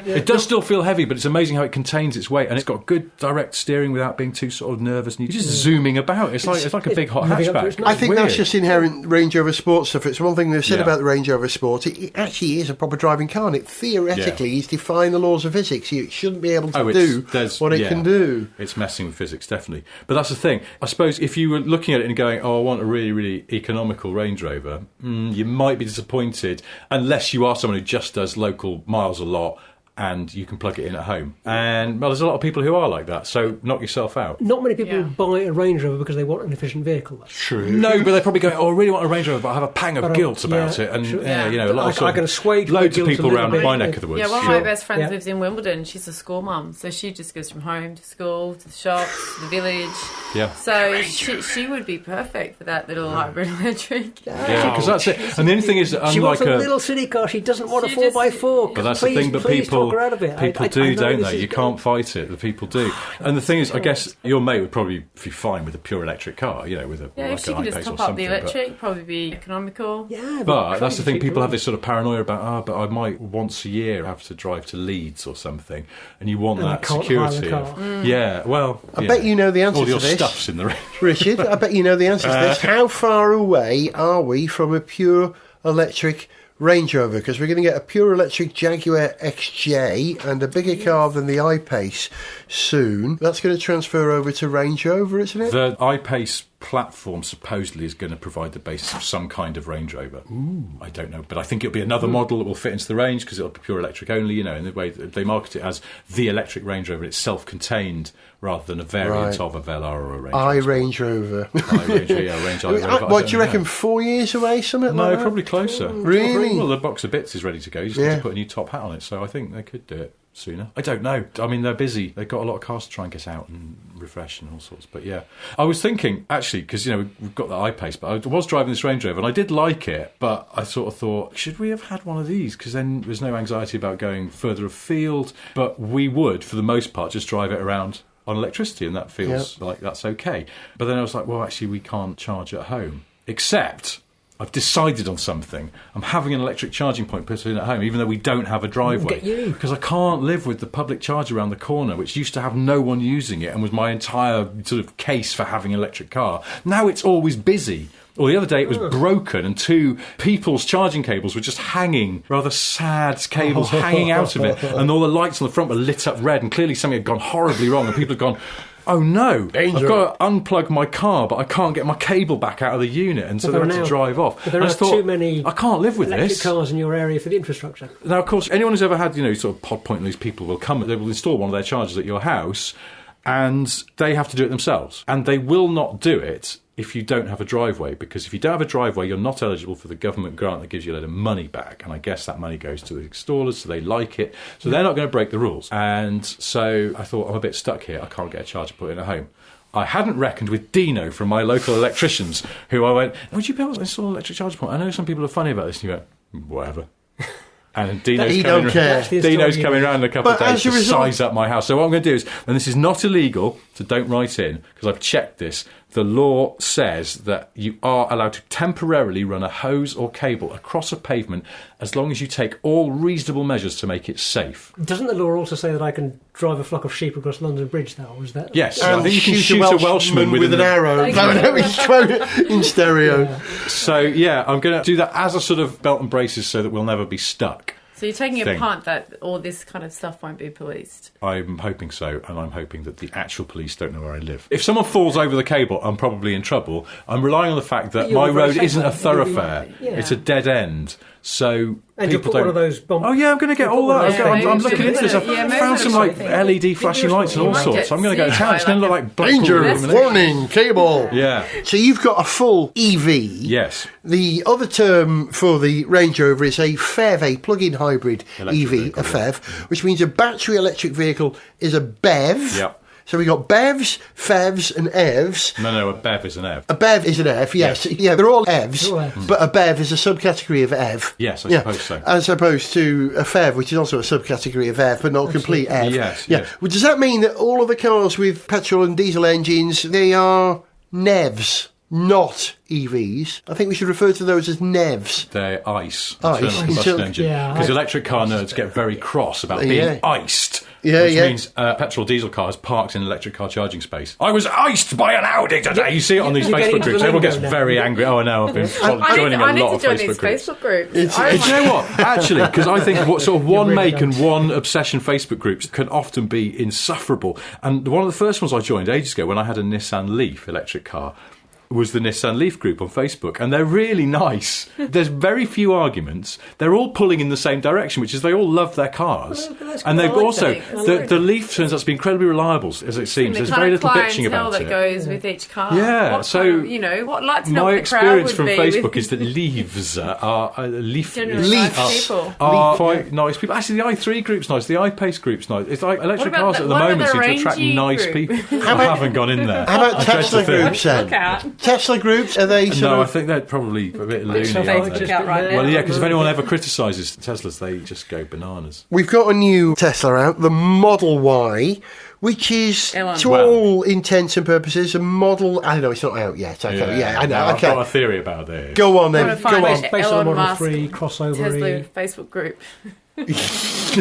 It does still feel heavy, but it's amazing how it contains its weight, and it's got good direct steering without being too sort of nervous. And you're just zooming about. It's like a big hot hatchback. I think that's just inherent Range Rover Sport stuff. It's one thing they've said about the Range Rover Sport. It actually is a proper driving car, and it theoretically is defying the laws of physics. You shouldn't be able to do what it can do. It's messing with physics, definitely. But that's the thing. I suppose if you were looking at it and going, I want a really, really economical Range Rover, you might be disappointed unless you are someone who just does local miles a lot and you can plug it in at home. And, well, there's a lot of people who are like that, so knock yourself out. Not many people buy a Range Rover because they want an efficient vehicle. That's true. No, but they're probably going, I really want a Range Rover, but I have a pang of guilt about it. And, you know, a lot of loads of people around my neck of the woods. Yeah, one of my best friends lives in Wimbledon. She's a school mum, so she just goes from home to school, to the shops, to the village. Yeah. So she would be perfect for that little hybrid electric. Yeah, because that's it. And the only thing is that she wants a little city car. She doesn't want a 4x4. But that's the thing, but people do, don't they? You can't fight it. The people do. And the thing is, I guess your mate would probably be fine with a pure electric car, you know, with a if she can just top up the electric, probably be economical. Yeah, but that's the thing. People have this sort of paranoia about, but I might once a year have to drive to Leeds or something, and you want that security. Yeah, well, I bet you know the answer all to your this. Stuff's in the range. Richard, I bet you know the answer to this. How far away are we from a pure electric Range Rover? Because we're going to get a pure electric Jaguar XJ and a bigger car than the I-Pace soon. That's going to transfer over to Range Rover, isn't it? The I-Pace platform supposedly is going to provide the basis of some kind of Range Rover. I don't know, but I think it'll be another model that will fit into the range because it'll be pure electric only, you know, in the way that they market it as the electric Range Rover. It's self-contained rather than a variant of a Velar or a Range Rover. Range Rover. Range Rover. What do you reckon, 4 years away, something like that? No, probably closer. Really? Well, the box of bits is ready to go. You just need to put a new top hat on it, so I think they could do it sooner. I don't know. I mean, they're busy. They've got a lot of cars to try and get out and refresh and all sorts. But yeah, I was thinking, actually, because, you know, we've got the I-Pace, but I was driving this Range Rover and I did like it, but I sort of thought, should we have had one of these? Because then there's no anxiety about going further afield. But we would, for the most part, just drive it around on electricity, and that feels like that's okay. But then I was like, well, actually, we can't charge at home. Except I've decided on something. I'm having an electric charging point put in at home, even though we don't have a driveway. Get you. Because I can't live with the public charger around the corner, which used to have no one using it and was my entire sort of case for having an electric car. Now it's always busy. Or the other day it was broken and 2 people's charging cables were just hanging, rather sad cables hanging out of it, and all the lights on the front were lit up red, and clearly something had gone horribly wrong, and people had gone, oh no, Danger. I've got to unplug my car, but I can't get my cable back out of the unit, and so they had to drive off. But there are too many I can't live with electric this. cars in your area for the infrastructure. Now, of course, anyone who's ever had, sort of pod point, these people will come, they will install one of their chargers at your house, and they have to do it themselves. And they will not do it if you don't have a driveway, because if you don't have a driveway, you're not eligible for the government grant that gives you a load of money back. And I guess that money goes to the installers, so they like it. So they're not going to break the rules. And so I thought, I'm a bit stuck here. I can't get a charger put in at home. I hadn't reckoned with Dino from my local electricians, who I went, would you be able to install an electric charger point? I know some people are funny about this. And you go, whatever. And Dino's coming around in a couple of days to size up my house. So what I'm going to do is, and this is not illegal, so don't write in, because I've checked this, the law says that you are allowed to temporarily run a hose or cable across a pavement as long as you take all reasonable measures to make it safe. Doesn't the law also say that I can drive a flock of sheep across London Bridge, though? Or is that... Yes, And I think you can shoot a Welshman with an arrow. In stereo. Yeah. So, yeah, I'm going to do that as a sort of belt and braces so that we'll never be stuck. So you're taking a Thing. punt that all this kind of stuff won't be policed? I'm hoping so, and I'm hoping that the actual police don't know where I live. If someone falls over the cable, I'm probably in trouble. I'm relying on the fact that You're my very road safe isn't a then. thoroughfare. Yeah. It's a dead end. So And you people put don't... one of those bomb... Oh yeah, I'm going to get You put all one of that. those- I'm maybe looking into this. I've maybe found some that's like something. LED flashing lights and all You might sorts. get So I'm going to go to sued town. It's going to look by like Blackpool Danger! illumination. Warning! Cable! Yeah. So you've got a full EV. Yes. The other term for the Range Rover is a PHEV, a plug-in hybrid Electric EV, vehicle, a PHEV, which means a battery electric vehicle is a BEV. Yep. So we've got BEVs, PHEVs and EVs. No, a BEV is an EV. A BEV is an EV, yes. Yeah, they're all EVs, They're all EVs. but a BEV is a subcategory of EV. Yes, I suppose so. As opposed to a PHEV, which is also a subcategory of EV, but not a complete EV. Yes, Yeah. yes. Well, does that mean that all of the cars with petrol and diesel engines, they are NEVs, not EVs? I think we should refer to those as NEVs. They're ICE. ICE. Internal combustion Inter- engine. Yeah, Because I- electric car nerds get very cross about being Yeah. iced. Yeah, which yeah. means a petrol diesel car is parked in an electric car charging space. I was iced by an Audi today. You see it on these You're getting Facebook into groups. the Everyone gets lingo now. very angry. Oh, I know. I've been joining I a need lot to of join Facebook these groups. Facebook groups. Do you know what? Actually, because I think what sort of one really make and don't. one obsession Facebook groups can often be insufferable. And one of the first ones I joined ages ago when I had a Nissan Leaf electric car was the Nissan Leaf group on Facebook, and they're really nice. There's very few arguments. They're all pulling in the same direction, which is they all love their cars. Well, that's And cool. they've I like also that. the Leaf turns out to be incredibly reliable, as it seems. The There's kind very of little bitching clientele about that it. goes with each car. Yeah, What so kind of, what lights up My the crowd experience would from be Facebook with is that Leaves generally nice people. are quite nice people. Actually, the i3 group's nice. The iPace group's nice. It's like electric What about cars at the- the what about moment the seem to attract Range nice group? people. I haven't gone in there. How about I dread Tesla to think. groups then? Look out. Tesla groups, are they sort No, I of... think they're probably a bit loony. So aren't just they? out right now. Well, yeah, because if anyone ever criticises Teslas, they just go bananas. We've got a new Tesla out, the Model Y, which is, Elon. to Well. all intents and purposes, a model... I know, it's not out yet. Okay, yeah I know. I've got a Okay. theory about this. Go on I then. want to Go find on. it. Based on Elon the Model Musk 3 crossover. Tesla Facebook group.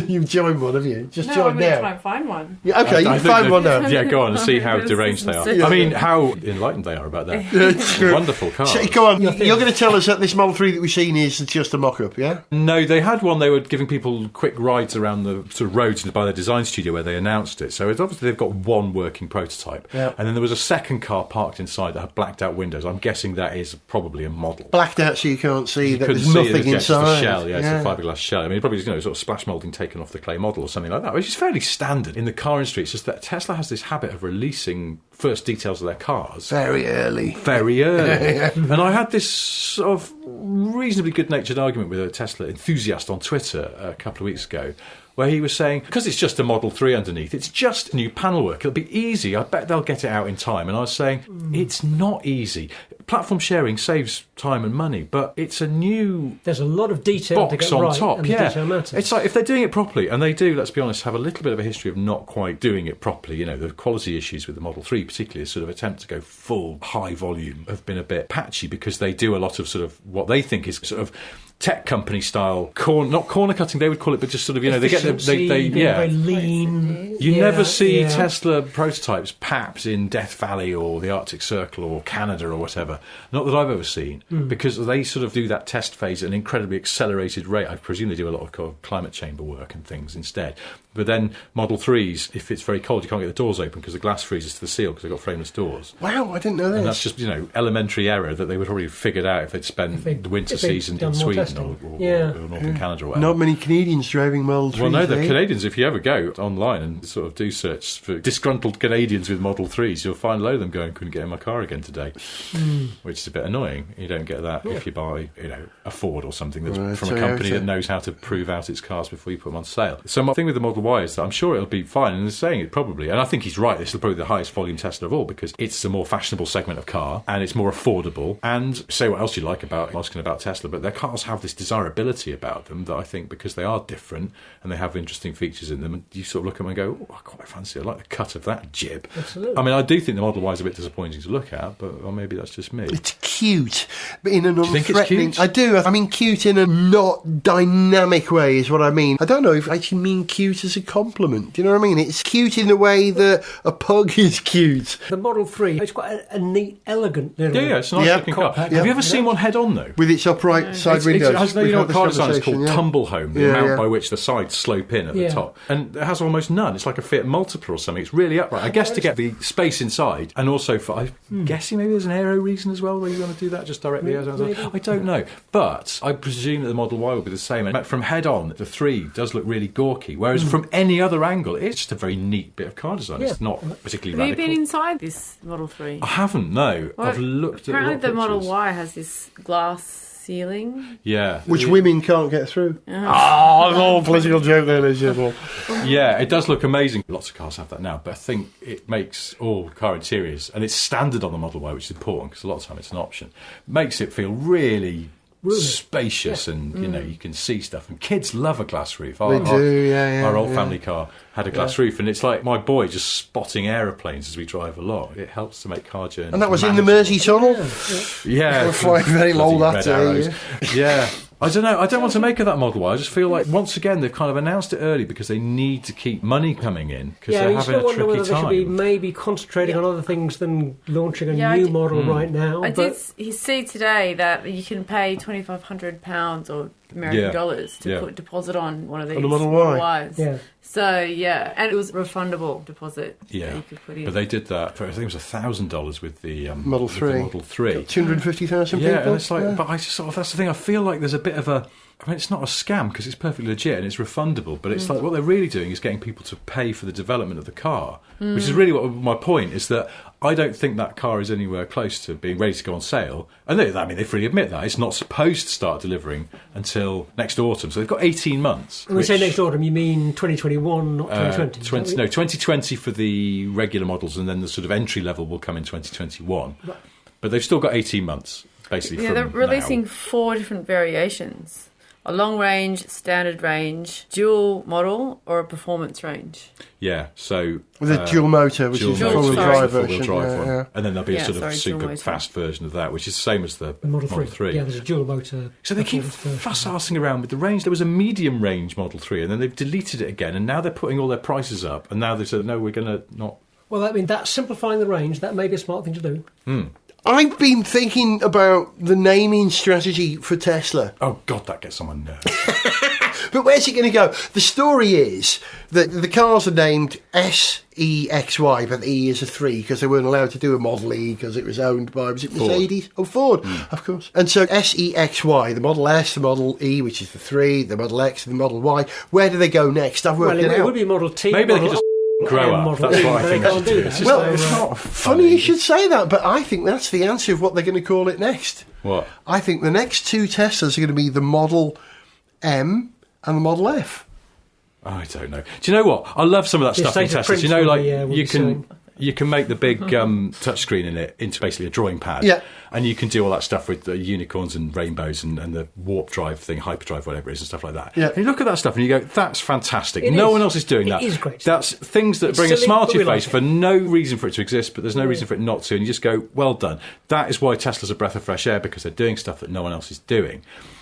You've joined one, have you? Just No, join I'm going to now. try and find one. Yeah, okay, you I can think find that- one now. Yeah, go on and see how This deranged they is are. I mean, how enlightened they are about that. True. Wonderful car. So, go on, you're going to tell us that this Model 3 that we've seen is just a mock-up, yeah? No, they had one. They were giving people quick rides around the sort of roads by their design studio where they announced it. So it's obviously they've got one working prototype. Yeah. And then there was a second car parked inside that had blacked out windows. I'm guessing that is probably a model. Blacked out so you can't see that Couldn't there's see it, nothing it's just inside. a shell, yeah, it's a fiberglass shell. I mean, probably sort of splash moulding taken off the clay model or something like that, which is fairly standard in the car industry. It's just that Tesla has this habit of releasing first details of their cars Very early. very early. And I had this sort of reasonably good-natured argument with a Tesla enthusiast on Twitter a couple of weeks ago, where he was saying, because it's just a Model 3 underneath, it's just new panel work, it'll be easy, I bet they'll get it out in time. And I was saying, it's not easy. platform sharing saves time and money, but it's a new There's a lot of detail to box get on right, top. and the Yeah, detail matters. it's like if they're doing it properly, and they do. Let's be honest, have a little bit of a history of not quite doing it properly. You know, the quality issues with the Model 3, particularly, a sort of attempt to go full high volume, have been a bit patchy because they do a lot of sort of what they think is sort of tech company style not corner cutting they would call it, but just sort of, you know, they get Efficiency, they being yeah, very lean. you never see yeah. Tesla prototypes perhaps in Death Valley or the Arctic Circle or Canada or whatever, not that I've ever seen, because they sort of do that test phase at an incredibly accelerated rate. I presume they do a lot of climate chamber work and things instead. But then Model 3s, if it's very cold, you can't get the doors open because the glass freezes to the seal because they've got frameless doors. Wow, I didn't know this. And that's just, you know, elementary error that they would probably have figured out if they'd spent the winter season in Sweden or Northern Canada or whatever. Not many Canadians driving Model 3s. Well, no, the eh? Canadians, if you ever go online and sort of do search for disgruntled Canadians with Model 3s, you'll find a load of them going, couldn't get in my car again today, which is a bit annoying. You don't get that if you buy, you know, a Ford or something that's from a company that knows how to prove out its cars before you put them on sale. So my thing with the Model Y is that I'm sure it'll be fine, and they're saying it probably, and I think he's right, this is probably the highest volume Tesla of all because it's a more fashionable segment of car and it's more affordable. And say what else you like about asking about Tesla, but their cars have this desirability about them that I think, because they are different and they have interesting features in them, and you sort of look at them and go, oh, I quite fancy it. I like the cut of that jib. Absolutely. I mean, I do think the Model Y is a bit disappointing to look at, but or maybe that's just me. It's cute, but in an you think it's unthreatening... cute? I do. I mean, cute in a not dynamic way is what I mean. I don't know if I actually mean cute as a compliment. Do you know what I mean? It's cute in the way that a pug is cute. The Model 3, it's quite a neat, elegant little... Yeah, it's a nice looking car. compact. Have you ever seen one head on though? With its upright side windows. It has, you We've know had what car this design is called? conversation, yeah. Tumble home, the Yeah, amount yeah. by which the sides slope in at the Yeah. top. And it has almost none. It's like a Fiat Multipla or something. It's really upright. I guess to get the space inside, and also for, I'm guessing maybe there's an aero reason as well where you want to do that just directly as I don't know. But I presume that the Model Y will be the same. And from head on, the 3 does look really gawky, whereas from any other angle, it's just a very neat bit of car design. It's not particularly Have radical. you been inside this Model 3? I haven't, no. Well, I've looked at a lot apparently of the Model pictures. Y has this glass ceiling. Yeah. Which women can't get through. Oh, it's all political joke there, is it? Yeah, it does look amazing. Lots of cars have that now, but I think it makes all car interiors, and it's standard on the Model Y, which is important because a lot of the time it's an option, makes it feel really spacious, and you know, you can see stuff, and kids love a glass roof. They do, yeah. Our old family car had a glass roof, and it's like my boy just spotting aeroplanes as we drive along. It helps to make car journeys. And that was in the manageable. Mersey Tunnel? Yeah, We're flying very low bloody that red day, arrows. Yeah. I don't know. I don't want to make of that Model Y. I just feel like, once again, they've kind of announced it early because they need to keep money coming in because they're you having still a wonder whether tricky they should be time. maybe concentrating on other things than launching a I new did- model right now. I but did see today that you can pay £2,500 or American dollars to put deposit on one of these On the Model Y. Ys. Yeah. So, yeah, and it was a refundable deposit that Yeah, you could put in. but they did that for, I think it was $1,000 with the Model with 3. the Model 3. 250,000 Yeah, people? and it's like, but I just sort of, that's the thing. I feel like there's a bit of a. I mean, it's not a scam because it's perfectly legit and it's refundable. But it's like what they're really doing is getting people to pay for the development of the car, which is really what my point is. That I don't think that car is anywhere close to being ready to go on sale. And they freely admit that it's not supposed to start delivering until next autumn. So they've got 18 months. when we say next autumn, you mean 2021, not 2020? 2020 for the regular models, and then the sort of entry level will come in 2021. But they've still got 18 months, basically. Yeah, from they're releasing now. 4 different variations. A long range, standard range, dual model, or a performance range. Yeah, so With a dual motor, which is a motor, four-wheel sorry. drive four-wheel version. drive one. Yeah. And then there'll be a Yeah, sort of sorry, dual super motor. fast version of that, which is the same as the The Model 3. Yeah, there's a dual motor. So they keep fuss-arsing around with the range. There was a medium range Model 3, and then they've deleted it again, and now they're putting all their prices up, and now they've said, no, we're going to not... Well, I mean, that's simplifying the range. That may be a smart thing to do. I've been thinking about the naming strategy for Tesla. Oh, God, that gets on my nerves. But where's it going to go? The story is that the cars are named SEXY, but the E is a 3 because they weren't allowed to do a Model E because it was owned by, was it Mercedes? Ford, of course. And so SEXY, the Model S, the Model E, which is the 3, the Model X, and the Model Y. Where do they go next? I've worked Well, it it out. would be Model T. Maybe they Model could just O, grow and up. Model That's E, what I but think they they can't should do do. It's that. just Well, like, it's not funny you should say that, but I think that's the answer of what they're going to call it next. What? I think the next 2 Teslas are going to be the Model M and the Model F. I don't know. Do you know what? I love some of that The stuff in State of Tesla. Do you Prince know, will like, be, will you be can... selling. You can make the big touchscreen in it into basically a drawing pad. Yeah. And you can do all that stuff with the unicorns and rainbows and the warp drive thing, hyperdrive, whatever it is, and stuff like that. Yeah. And you look at that stuff and you go, that's fantastic. It No is. one else is doing that. It is great. That's things that It's bring a silly, smile but to your we like face it. for no reason for it to exist, but there's no reason for it not to. And you just go, well done. That is why Tesla's a breath of fresh air, because they're doing stuff that no one else is doing.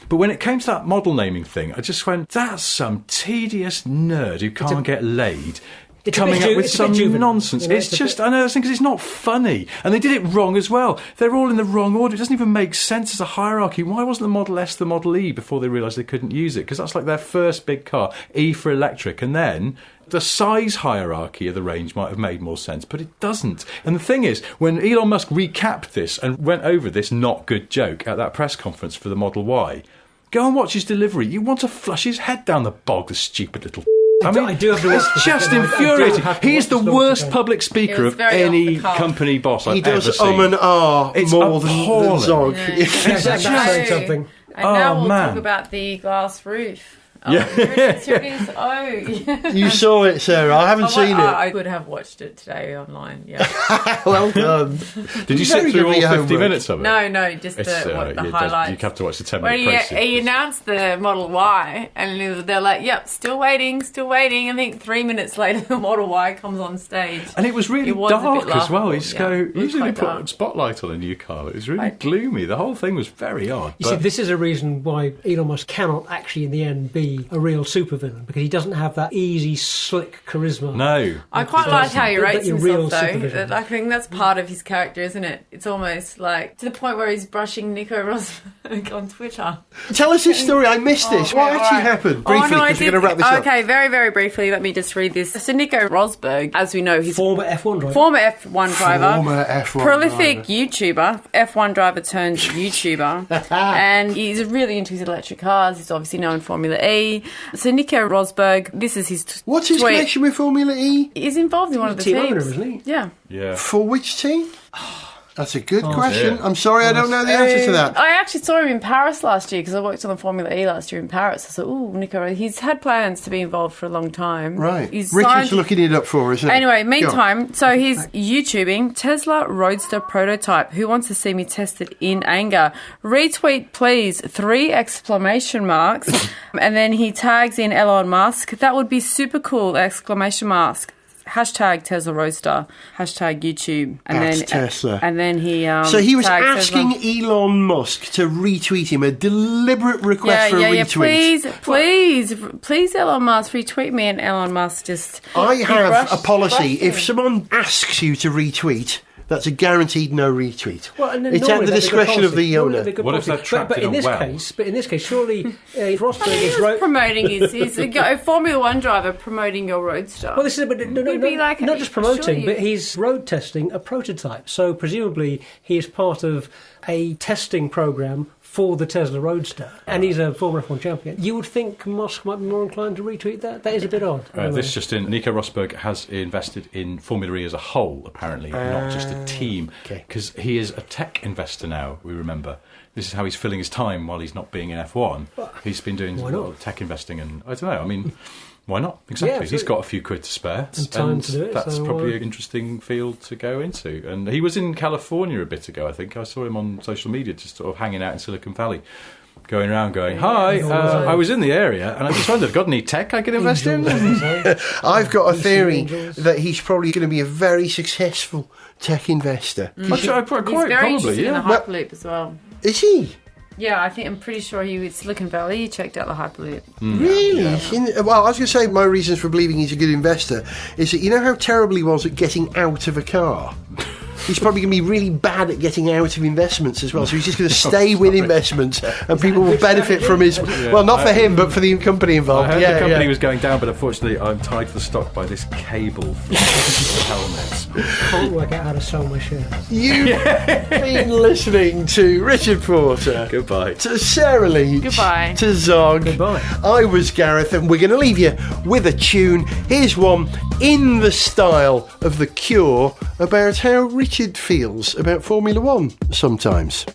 But when it came to that model naming thing, I just went, that's some tedious nerd who can't get laid. It's Coming up with it's a some bit juvenile, nonsense. you know, It's a just, bit- I know that's because it's not funny. And they did it wrong as well. They're all in the wrong order. It doesn't even make sense as a hierarchy. Why wasn't the Model S the Model E before they realised they couldn't use it? Because that's like their first big car, E for electric. And then the size hierarchy of the range might have made more sense, but it doesn't. And the thing is, when Elon Musk recapped this and went over this not good joke at that press conference for the Model Y, go and watch his delivery. You want to flush his head down the bog, the stupid little... I do have to watch it's this just again. I do infuriating. have to He's watch the this worst again. public It speaker was of very off any the cuff. company boss I've He ever does seen. and ah It's more than appalling. Zog. Yeah. Yes, that's saying something. And now Oh, we'll man. talk about the glass roof. Oh, Yeah. here it is, here it is. Oh, You saw it, Sarah. I haven't seen it. I could have watched it today online, yeah. Well done. Did you Very sit through good all for your 50 homework. minutes of it? No, just It's, the you highlights. have to watch the 10 Well, minute he announced the Model Y, and they're like, yep, still waiting. I think 3 minutes later, the Model Y comes on stage. And it was really It was a bit dark as well. laughable, You just yeah. go, It was usually they quite put dark. a spotlight on a new car. It was really gloomy. The whole thing was very odd. You see, But this is a reason why Elon Musk cannot actually, in the end, be a real supervillain, because he doesn't have that easy, slick charisma. no. I quite like how he But rates your real himself, though. supervision. I think that's part of his character, isn't it? It's almost like to the point where he's brushing Nico Rosberg on Twitter. Tell us this story. I missed this. Okay, What all actually right. happened? Briefly, no, I because we're did- going to wrap this up. Okay, very, very briefly, let me just read this. So Nico Rosberg, as we know, he's Former F1 driver. former F1 driver. Former F1 prolific driver. YouTuber, F1 driver turned YouTuber, and he's really into his electric cars. He's obviously known Formula E. So Nico Rosberg, this is his What's his tweet. connection with Formula E? He's involved in one of the Team teams. owner, isn't he? Yeah. Yeah. For which team? That's a good question. dear. I'm sorry, I don't know the answer to that. I actually saw him in Paris last year because I worked on the Formula E last year in Paris. I thought, oh, Nico, he's had plans to be involved for a long time. Right. He's Richard's signed- looking it up for us. Isn't he? Anyway, Go on. meantime, so he's YouTubing Tesla Roadster prototype. Who wants to see me test it in anger? Retweet, please. 3 exclamation marks. And then he tags in Elon Musk. That would be super cool, exclamation mark. Hashtag Tesla Roadster. Hashtag YouTube. And That's then Tesla. And then he So he was tagged asking Tesla. Elon Musk to retweet him, a deliberate request for a retweet. Please, Elon Musk, retweet me, and Elon Musk just. I he have brushed- a policy. brushed If him. someone asks you to retweet, that's a guaranteed no retweet. Well, and then It's at normally the that's a good discretion of policy. the Normally owner. that's a good What if policy. they're trapped but in in a this well? case, surely if Rosberg He is was right. promoting he's a Formula One driver promoting your Roadster. Well, this is but no, Would be like not just promoting, surely- but he's road testing a prototype. So presumably he is part of a testing program for the Tesla Roadster, and he's a former F1 champion. You would think Musk might be more inclined to retweet that. That is a bit odd. Anyway. This just in, Nico Rosberg has invested in Formula E as a whole, apparently, not just a team. okay. Because he is a tech investor now, we remember. This is how he's filling his time while he's not being in F1. He's been doing a Why lot not? of tech investing, and I don't know, I mean, why not? Exactly. He's absolutely. got a few quid to spare, And time to do it, that's so probably why- an interesting field to go into. And he was in California a bit ago, I think. I saw him on social media just sort of hanging out in Silicon Valley. Going around going, hi, I was in the area and I just wondered, got any tech I could invest in? I've got a DC theory Angels. that he's probably going to be a very successful tech investor. Quite he's very probably, interested in the yeah. Hyperloop as well. Is he? Yeah, I'm pretty sure he was Silicon Valley. He checked out the Hyperloop. Really? Well, I was going to say my reasons for believing he's a good investor is that you know how terrible he was at getting out of a car? He's probably going to be really bad at getting out of investments as well. So he's just going to stay with investments and people will benefit from his... Well, not for him, but for the company I involved. heard Yeah, the company yeah. was going down, but unfortunately I'm tied to the stock by this cable for the helmets. Can't work out how to sell my shares. You've been listening to Richard Porter. Goodbye. To Sarah Leach. Goodbye. To Zog. Goodbye. I was Gareth, and we're going to leave you with a tune. Here's one in the style of The Cure about how Richard feels about Formula One sometimes.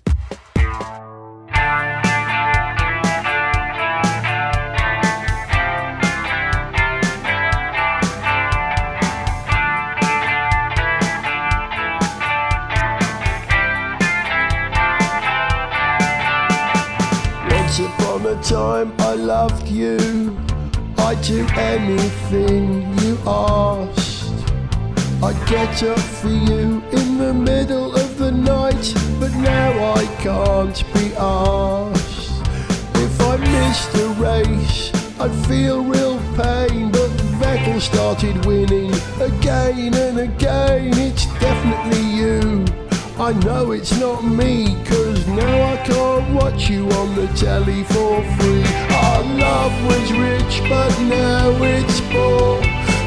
upon a time I loved you. I'd do anything you asked. I'd get up for you in the middle of the night, but now I can't be asked. If I missed a race, I'd feel real pain, but Vettel started winning again and again. It's definitely you. I know it's not me, 'cause now I can't watch you on the telly for free. Our love was rich, but now it's poor.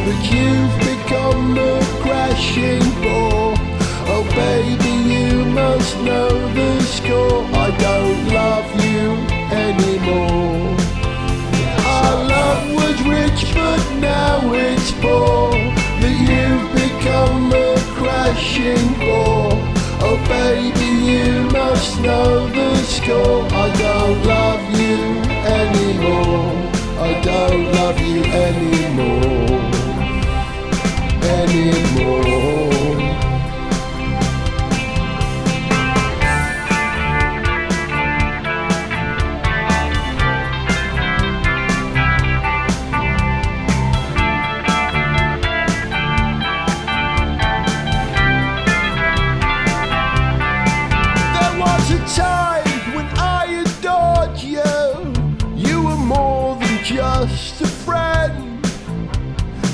But you've become a crashing bore. Oh baby, you must know the score. I don't love you anymore. Our love was rich, but now it's poor. But you've become a crashing bore. Oh baby, you must know the score. I don't love you anymore. I don't love you anymore. Anymore. Just a friend.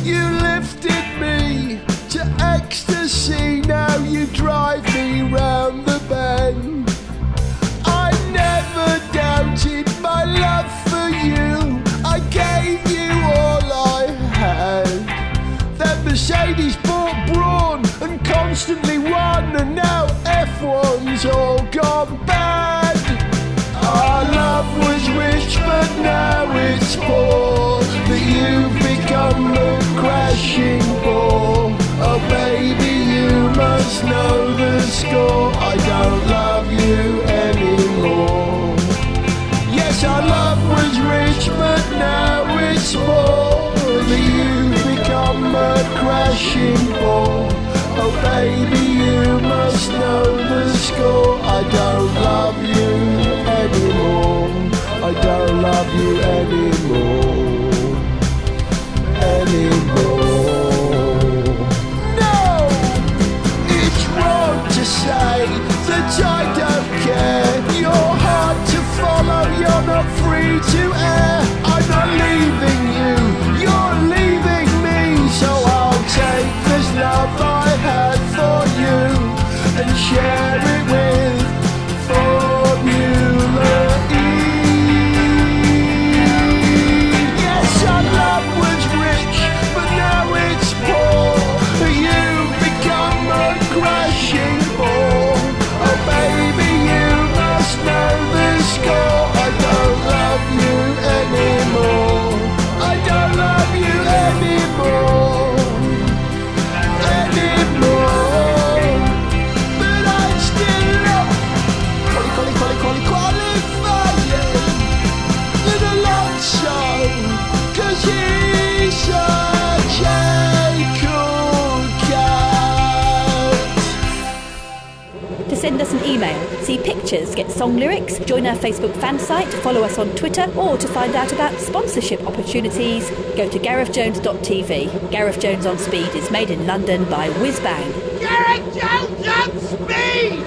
You lifted me to ecstasy. Now you drive me round the bend. I never doubted my love for you. I gave you all I had. That Mercedes bought brawn and constantly won, and now F1's all gone bad. Our love was rich, but now it's poor. But you've become a crashing bore. Oh baby, you must know the score. I don't love you anymore. Yes, our love was rich, but now it's poor. But you've become a crashing bore. Oh baby, you must know the score. I don't love you anymore. I don't love you anymore. Anymore. No! It's wrong to say that I don't care. You're hard to follow, you're not free to air. I'm not leaving you, you're leaving me. So I'll take this love I had for you and share it with Formula E. Yes, our love was rich, but now it's poor. You've become a crashing bore. Oh baby, you must know the score. I don't love you anymore. I don't love you anymore. Anymore. But I still love qualifying in a love song, 'cause he's such a cool cat. To send us an email, see pictures, get song lyrics, join our Facebook fan site, follow us on Twitter, or to find out about sponsorship opportunities, go to garethjones.tv. Gareth Jones on Speed is made in London by Whiz Bang. Gareth Jones on Speed!